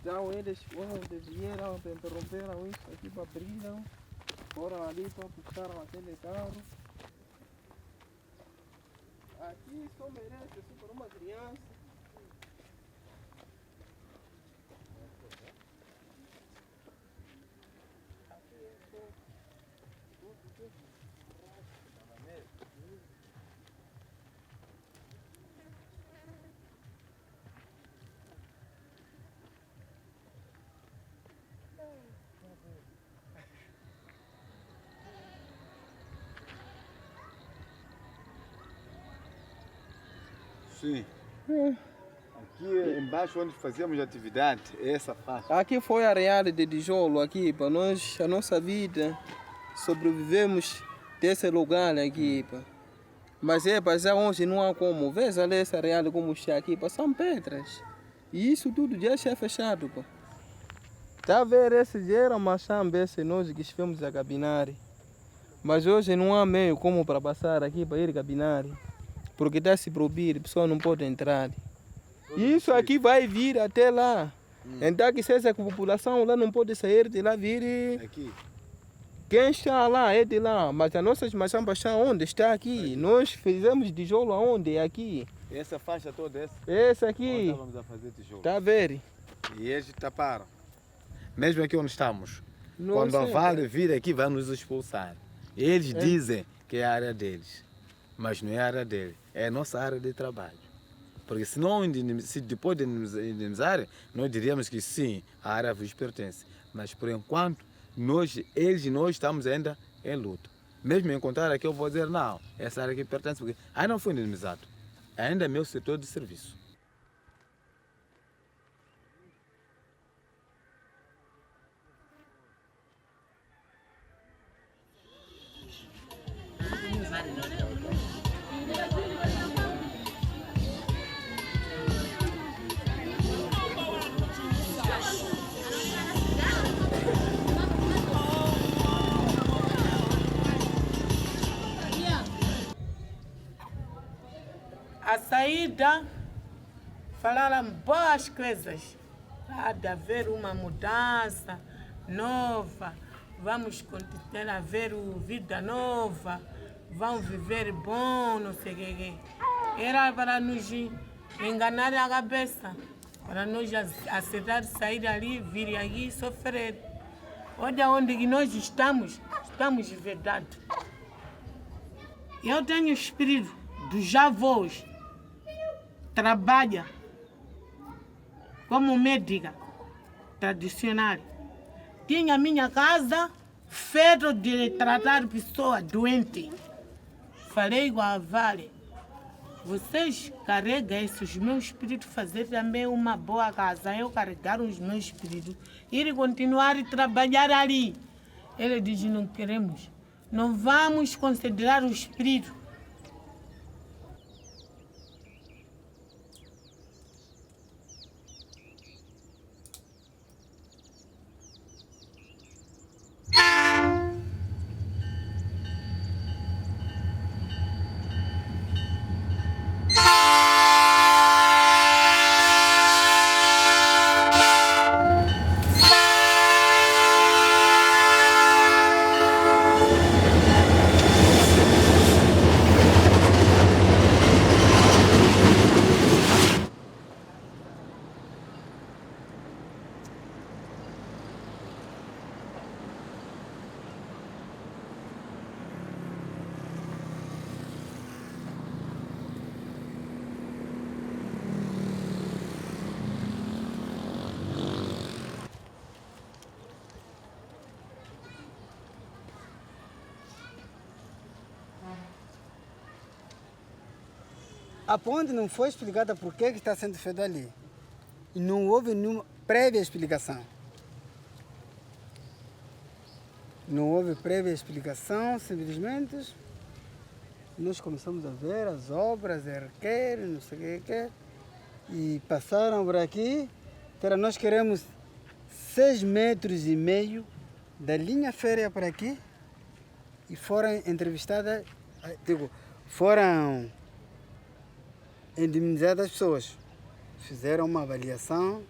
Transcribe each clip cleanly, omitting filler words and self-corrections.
Então eles onde vieram, interromperam isso aqui, abriram, foram ali para puxaram aquele carro. Aqui só merece assim, para uma criança. Sim. Aqui embaixo onde fazíamos atividade, é essa faixa. Aqui foi a areia de tijolo, aqui para nós, a nossa vida, sobrevivemos desse lugar aqui. Pá. Mas já hoje não há como. Veja ali essa areia como está aqui, pá, são pedras. E isso tudo já está fechado. Pá. Está a ver, esse já era uma chamba, esse nós que estivemos a cabinar. Mas hoje não há meio como para passar aqui para ir cabinar. Porque está se proibir, a pessoa não pode entrar. Isso aqui vai vir até lá. Então que seja a população lá não pode sair de lá vir. Aqui. Quem está lá é de lá, mas as nossas machambas estão onde? Está aqui. Nós fizemos tijolo aonde? Aqui. Essa faixa toda, Essa onde aqui. estávamos a fazer tijolo. Está a ver? E eles taparam. Mesmo aqui onde estamos. Não Quando a sei, Vale vir aqui, vai nos expulsar. Eles dizem que é a área deles. Mas não é a área deles. É a nossa área de trabalho. Porque se depois de nos indenizarem, nós diríamos que sim, a área vos pertence. Mas por enquanto, nós estamos ainda em luta. Mesmo encontrar aqui, eu vou dizer não, essa área aqui pertence, porque ainda não foi indenizado. Ainda é meu setor de serviço. A saída, falaram boas coisas. Há de haver uma mudança nova, vamos continuar a ver vida nova, vão viver bom, não sei o que. Era para nos enganar a cabeça, para nós aceitar sair ali, vir aqui e sofrer. Olha onde nós estamos de verdade. Eu tenho espírito dos avós. Trabalha como médica tradicional. Tinha minha casa feito de tratar pessoas doentes. Falei com a Vale, vocês carregam esses meus espíritos, fazer também uma boa casa. Eu carregar os meus espíritos e continuar a trabalhar ali. Ele diz, não queremos, não vamos considerar o espírito. A ponte não foi explicada por que está sendo feito ali. E não houve nenhuma prévia explicação. Não houve prévia explicação, simplesmente nós começamos a ver as obras, requer, não sei o que, e passaram por aqui. Então nós queremos 6,5 metros da linha férrea para aqui e foram entrevistadas, foram indemnizadas as pessoas. Fizeram uma avaliação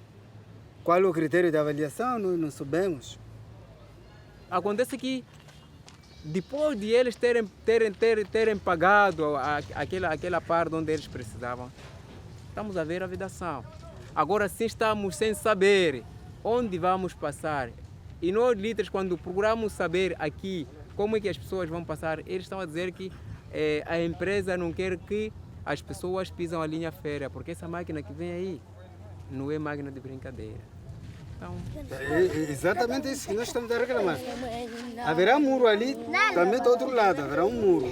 Qual é o critério de avaliação? Nós não sabemos. Acontece que depois de eles terem pagado aquela parte onde eles precisavam, estamos a ver a vedação. Agora sim estamos sem saber onde vamos passar. E nós, líderes, quando procuramos saber aqui como é que as pessoas vão passar, eles estão a dizer que a empresa não quer que as pessoas pisam a linha férrea, porque essa máquina que vem aí não é máquina de brincadeira. Então, É exatamente isso que nós estamos a reclamar. Haverá um muro ali, também do outro lado, haverá um muro.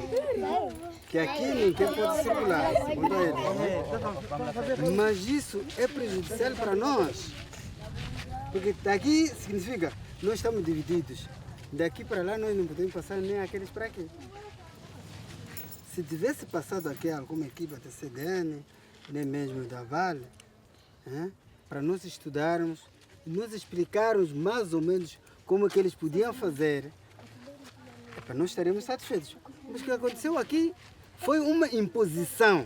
Que aqui ninguém pode circular, segundo eles. Mas isso é prejudicial para nós. Porque daqui significa, nós estamos divididos. Daqui para lá nós não podemos passar nem aqueles para aqui. Se tivesse passado aqui alguma equipe da CDN, nem mesmo da Vale, para nós estudarmos, nos explicarmos mais ou menos como é que eles podiam fazer, para nós estaremos satisfeitos. Mas o que aconteceu aqui foi uma imposição.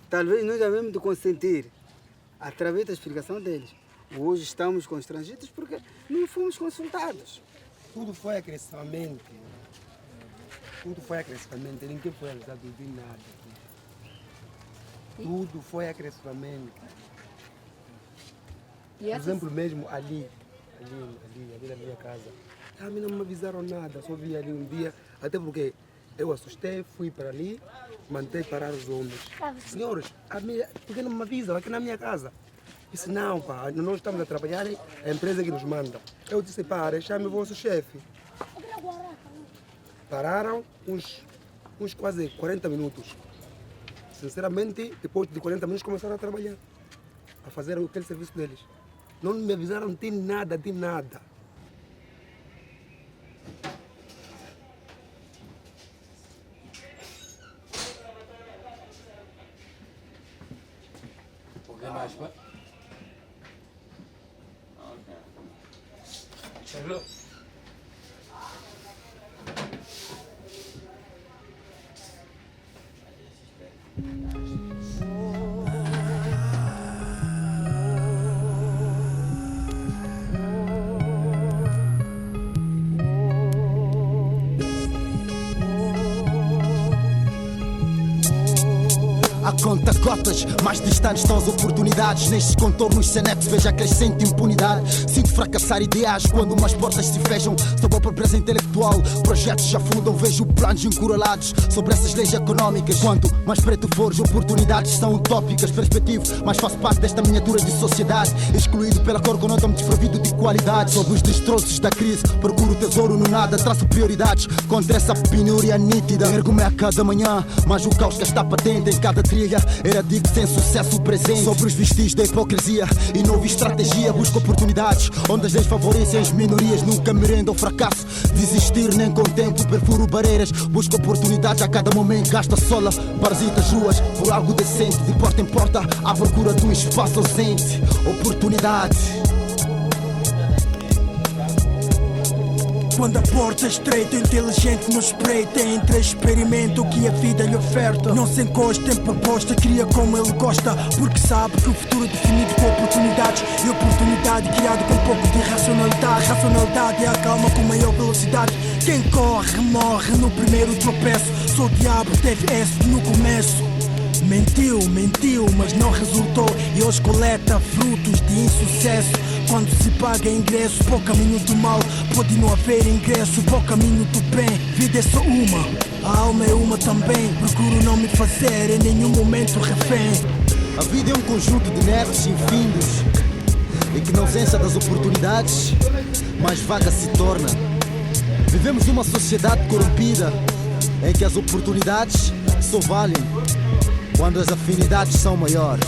Talvez nós devemos de consentir, através da explicação deles. Hoje estamos constrangidos porque não fomos consultados. Tudo foi acrescimento. Tudo foi acrescimento, ninguém foi avisado de nada. Tudo foi acrescimento. Por exemplo, mesmo ali na minha casa, a mim não me avisaram nada, só vi ali um dia, até porque eu assustei, fui para ali, mandei parar os homens. Senhores, por que não me avisam aqui na minha casa? Disse, não, pá, nós estamos a trabalhar, é a empresa que nos manda. Eu disse, pá, chame o vosso chefe. Pararam uns quase 40 minutos. Sinceramente, depois de 40 minutos começaram a trabalhar, a fazer aquele serviço deles. Não me avisaram de nada, de nada. A conta gotas, mais distantes estão as oportunidades. Nestes contornos sem nexo vejo a crescente impunidade. Sinto fracassar ideais quando umas portas se fecham. Sob a pobreza intelectual, projetos já afundam. Vejo planos encurralados sobre essas leis económicas. Quanto mais preto fores, oportunidades são utópicas. Perspectivo, mas faço parte desta miniatura de sociedade. Excluído pela cor, conota-me desprovido de qualidade. Sob os destroços da crise, procuro tesouro no nada. Traço prioridades contra essa penúria nítida. Ergo-me a cada manhã, mas o caos que está patente em cada trilha. Era dito sem sucesso presente. Sobre os vestígios da hipocrisia e novo estratégia. Busco oportunidades onde as leis favorecem as minorias. Nunca me rendo ao fracasso, desistir nem contemplo. Perfuro barreiras, busco oportunidades a cada momento. Gasto a sola, parasita as ruas por algo decente. De porta em porta à procura de um espaço ausente. Oportunidade. Quando a porta é estreita, o inteligente não espreita. Entra, experimenta o que a vida lhe oferta. Não se encosta em proposta, cria como ele gosta. Porque sabe que o futuro é definido com oportunidades. E oportunidade criado com um pouco de racionalidade. Racionalidade é a calma com maior velocidade. Quem corre, morre no primeiro tropeço. Só o diabo teve esse no começo. Mentiu, mas não resultou. E hoje coleta frutos de insucesso. Quando se paga ingresso, para o caminho do mal, pode não haver ingresso, para o caminho do bem. Vida é só uma, a alma é uma também. Procuro não me fazer em nenhum momento refém. A vida é um conjunto de netos infindos, em que na ausência das oportunidades, mais vaga se torna. Vivemos numa sociedade corrompida, em que as oportunidades só valem quando as afinidades são maiores.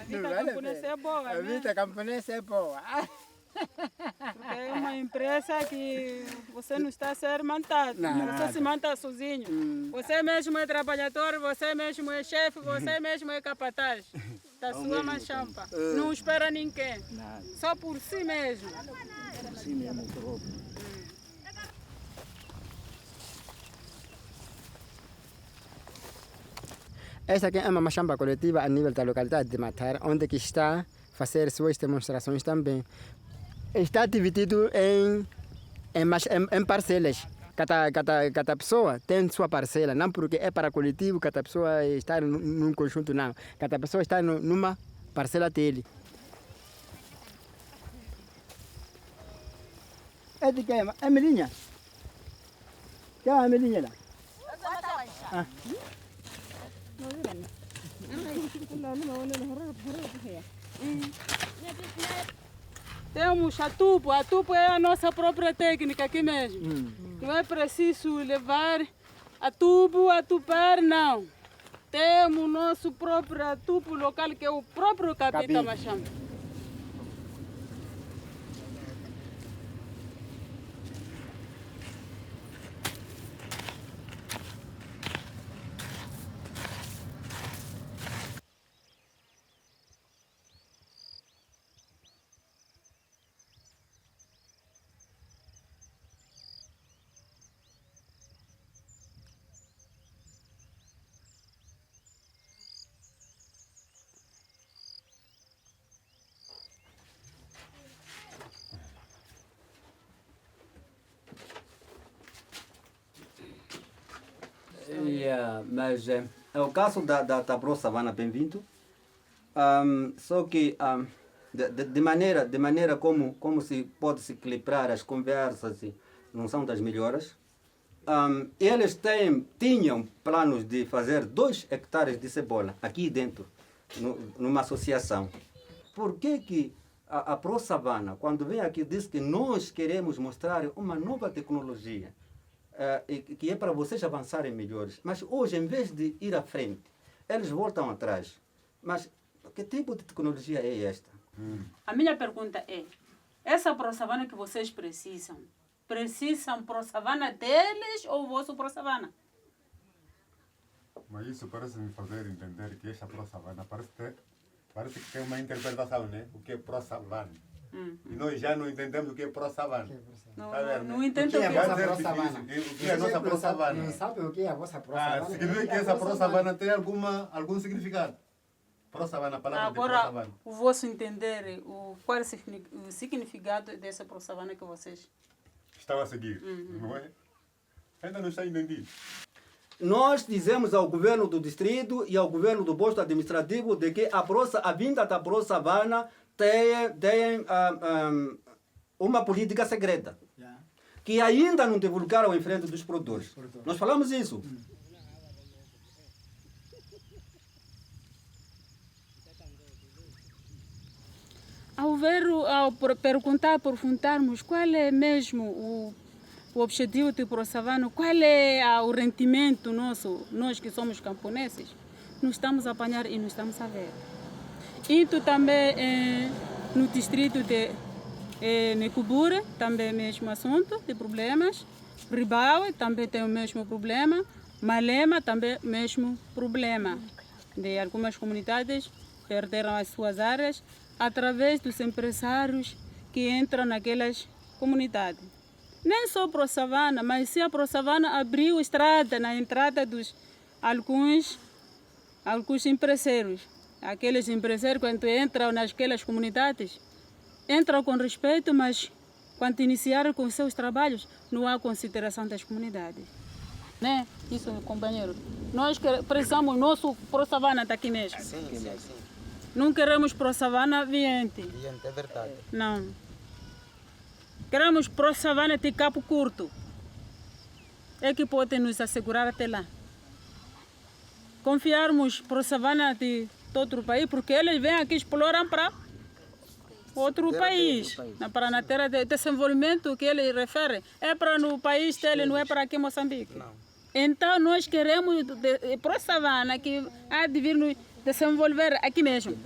Não vida vale a camponesa pena. é boa, A né? vida camponesa é boa. Porque é uma empresa que você não está a ser mantado. Nada. Você se manta sozinho. Você mesmo é trabalhador, você mesmo é chefe, você mesmo é capataz da sua machampa. Não espera ninguém. Só por si mesmo. Assim mesmo, próprio. Esta aqui é uma machamba coletiva a nível da localidade de Matar, onde que está a fazer suas demonstrações também. Está dividido em parcelas. Cada pessoa tem sua parcela, não porque é para coletivo, cada pessoa está num conjunto, não. Cada pessoa está numa parcela dele. É de quem? É Melinha? Quem é a Melinha lá? Ah. Temos a tubo é a nossa própria técnica aqui mesmo. Não é preciso levar a tubo, a tupar, não. Temos o nosso próprio tubo local, que é o próprio capitão Machamba. Mas é o caso da Pro Savana, bem-vindo. Só que de maneira como se pode se equilibrar as conversas e não são das melhores. Eles tinham planos de fazer 2 hectares de cebola aqui dentro, numa associação. Por que a Pro Savana, quando vem aqui, diz que nós queremos mostrar uma nova tecnologia, que é para vocês avançarem melhores. Mas hoje, em vez de ir à frente, eles voltam atrás. Mas que tipo de tecnologia é esta? A minha pergunta é, essa ProSavana que vocês precisam ProSavana deles ou o vosso ProSavana? Mas isso parece me fazer entender que esta ProSavana parece que tem uma interpretação, né? O que é ProSavana. E nós já não entendemos o que é ProSavana. Não entendo o que é a ProSavana. O que é a nossa ProSavana? Não sabe o que é a vossa ProSavana? Significa que essa ProSavana tem algum significado. ProSavana, a palavra agora, de ProSavana. o vosso entender, qual é o significado dessa ProSavana que vocês estão a seguir, não é? Ainda não está entendido. Nós dizemos ao governo do distrito e ao governo do posto administrativo de que a vinda da ProSavana tem uma política secreta, que ainda não divulgaram em frente dos produtores. Nós falamos isso. Ao perguntar, aprofundarmos qual é mesmo o objetivo do ProSavana, qual é o rendimento nosso, nós que somos camponeses, nós estamos a apanhar e nós estamos a ver. Isso também no distrito de Necubura, também o mesmo assunto de problemas. Ribau também tem o mesmo problema. Malema também o mesmo problema. De algumas comunidades perderam as suas áreas através dos empresários que entram naquelas comunidades. Nem só ProSavana, mas se a ProSavana abriu estrada na entrada dos alguns empresários. Aqueles empresários, quando entram naquelas comunidades, entram com respeito, mas quando iniciaram com seus trabalhos, não há consideração das comunidades. Né? Isso, companheiro. Nós precisamos, nosso ProSavana está aqui mesmo. Sim. Não queremos ProSavana viente. Viente, é verdade. Não. Queremos ProSavana de Cabo Curto. É que pode nos assegurar até lá. Confiarmos ProSavana de outro país, porque eles vêm aqui explorar para outro país. Para na terra de desenvolvimento que ele refere. É para no país dele, não é para aqui em Moçambique. Não. Então nós queremos ProSavana que há de vir nos desenvolver aqui mesmo.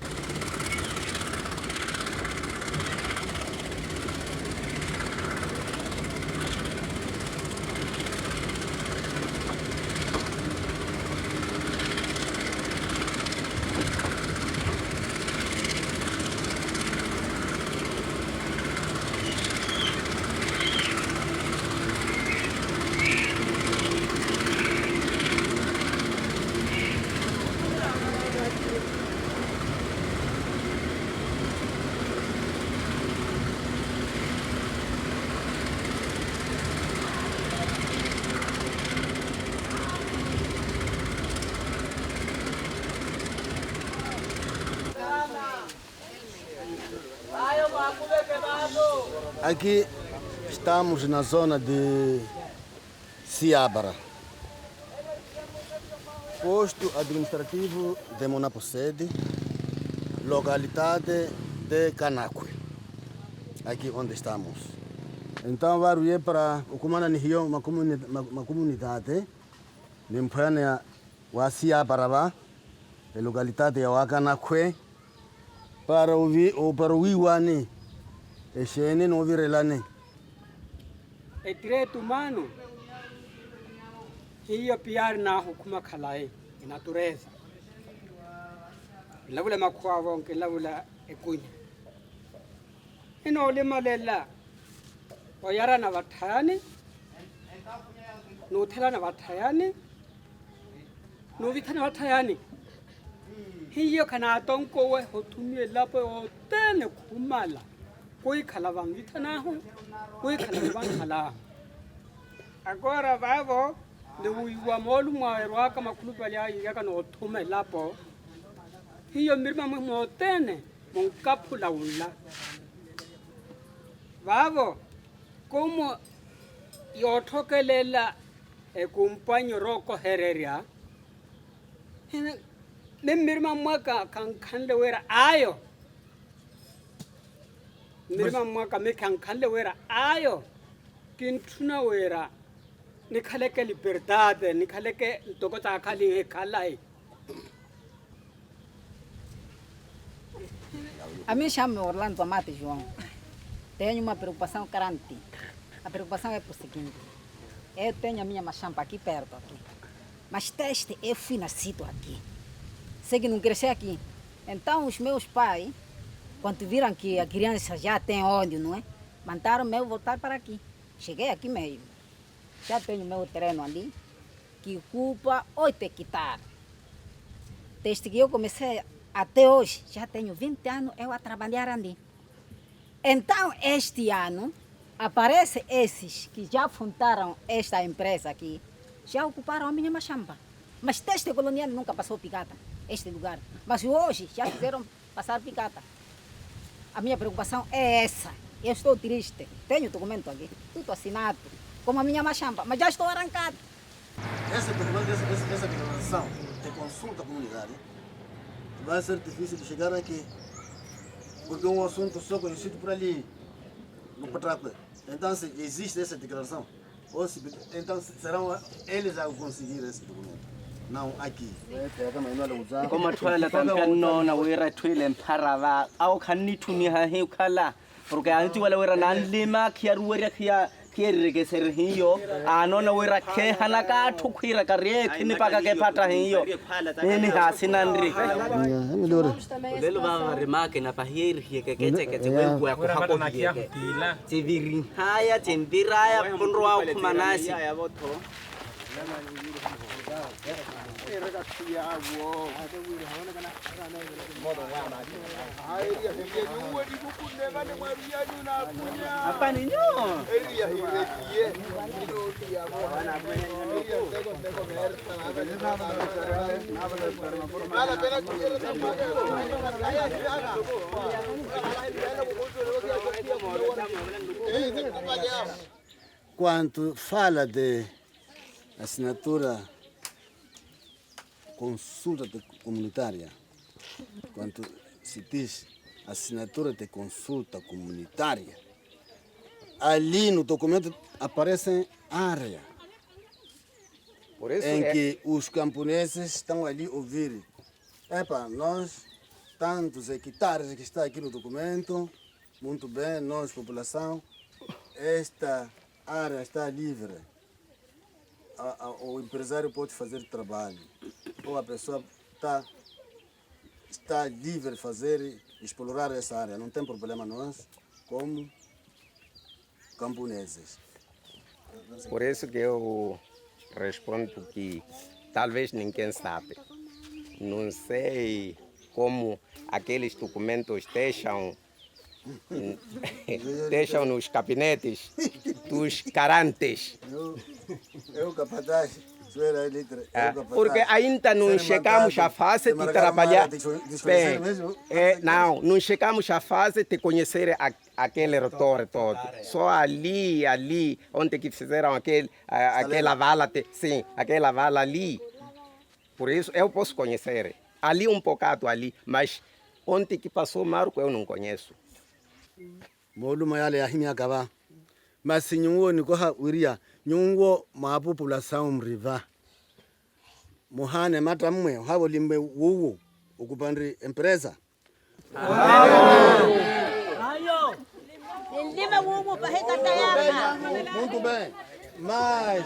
Aqui estamos na zona de Ciabara, posto administrativo de Monaposede, localidade de Canacue, aqui onde estamos. Então, vamos ir para o comando de uma comunidade, de Mpana wa Ciabara, a localidade de Canacue, para o Iwani, e Xene não ouvir lá nem. É direito humano. Hiyo piar na hukuma khalai, a natureza. Lawula makwawon ke lawula ekunya. Ino le malela. Oyara na vathayani. No thela na vathayani. No vithana vathayani. Hiyo kana tonko we hotumie lapo otene khumala. Koi khalavam vithana ho, koi khalavam khala. Agora vavo le uiwa molu mwa kama kulupa ya kana otume lapo. Hiyo mirma motene monkapu la ula. Vavo como yo tokelela e kumpanyo roko hereria. Ne mirma mwaka kan le wera ayo. Mirma mwaka me kan le wera ayo. Kintuna wera. Ni khale ke liberdade, ni khale ke tokota khali khalai. A mim chama Orlando Amate João. Tenho uma preocupação grande. A preocupação é por seguinte. Eu tenho a minha machamba aqui perto. Aqui. Mas teste, eu fui nascido aqui. Sei que não cresci aqui. Então os meus pais, quando viram que a criança já tem onde, não é? Mandaram-me voltar para aqui. Cheguei aqui mesmo. Já tenho meu terreno ali, que ocupa 8 hectares. Desde que eu comecei até hoje, já tenho 20 anos eu a trabalhar ali. Então, este ano, aparecem esses que já fundaram esta empresa aqui, já ocuparam a minha machamba. Mas desde colonial nunca passou picada, este lugar. Mas hoje já fizeram passar picada. A minha preocupação é essa. Eu estou triste, tenho documento aqui, tudo assinado, como a minha machamba, mas já estou arrancado. Esse documento, essa declaração de consulta comunitária vai ser difícil de chegar aqui, porque é um assunto só conhecido por ali, no Patraque. Então, se existe essa declaração, então serão eles a conseguir esse documento, não aqui. Como a tua campeão na uira tuile parava, ao canituni ha kala, porque a gente wala uira nan lima kiaruira kiere que ser hiyo, ano na uira ke hanaka tukuira kare kini paka ke pata hiyo, ini hasinandri. Lelo ba remarque na pahier que well kwa hako hiye. Tivirin haya timbiraya punroa kumanasi. Apa ni nyo? Quando fala de assinatura consulta comunitária, quando se diz assinatura de consulta comunitária, ali no documento aparece área em que os camponeses estão ali a ouvir. Epa, nós, tantos hectares que está aqui no documento, muito bem, nós, população, esta área está livre. O empresário pode fazer trabalho, ou a pessoa está livre de fazer, explorar essa área, não tem problema nós, como camponeses. Por isso que eu respondo que talvez ninguém sabe. Não sei como aqueles documentos deixam nos gabinetes dos garantes. Eu capataz, Porque ainda não chegamos à fase de trabalhar. Não chegamos à fase de conhecer aquele reitor todo. Só ali, onde que fizeram aquela vala, sim, aquela vala ali. Por isso eu posso conhecer. Ali um bocado ali, mas onde que passou Marco eu não conheço. Molu mayale ya himi akaba. Mas nyungo ni koha uria, nyungo ma população mriva. Mohane mata mwe, habo limbe wuwu, okupandri empresa. Lima wuwu baheta tayama. Muito bem. Mas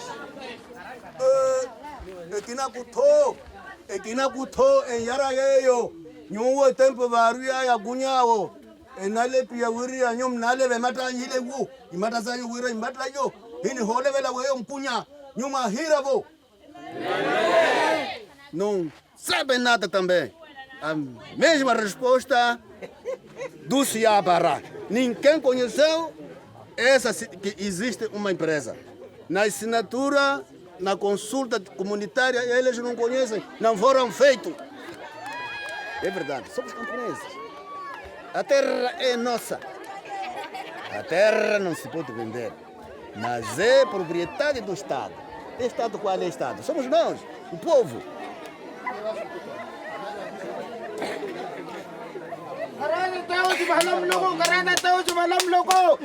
ekina kutho enyara yeyo. Nyungo tempo varuya ya gunyawo. Enale pia wiria nyom nale be mata nyile wu. Imata sa wira imata yo. Hini hole vela weyo mpunya. Nyuma hira vo. Não sabe nada também. A mesma resposta do Ciabara. Ninguém conheceu que existe uma empresa. Na assinatura, na consulta comunitária, eles não conhecem, não foram feitos. É verdade, somos camponeses. A terra é nossa. A terra não se pode vender, mas é propriedade do Estado. Estado qual é o Estado? Somos nós, o povo. Karana tahu cuma 6 logo.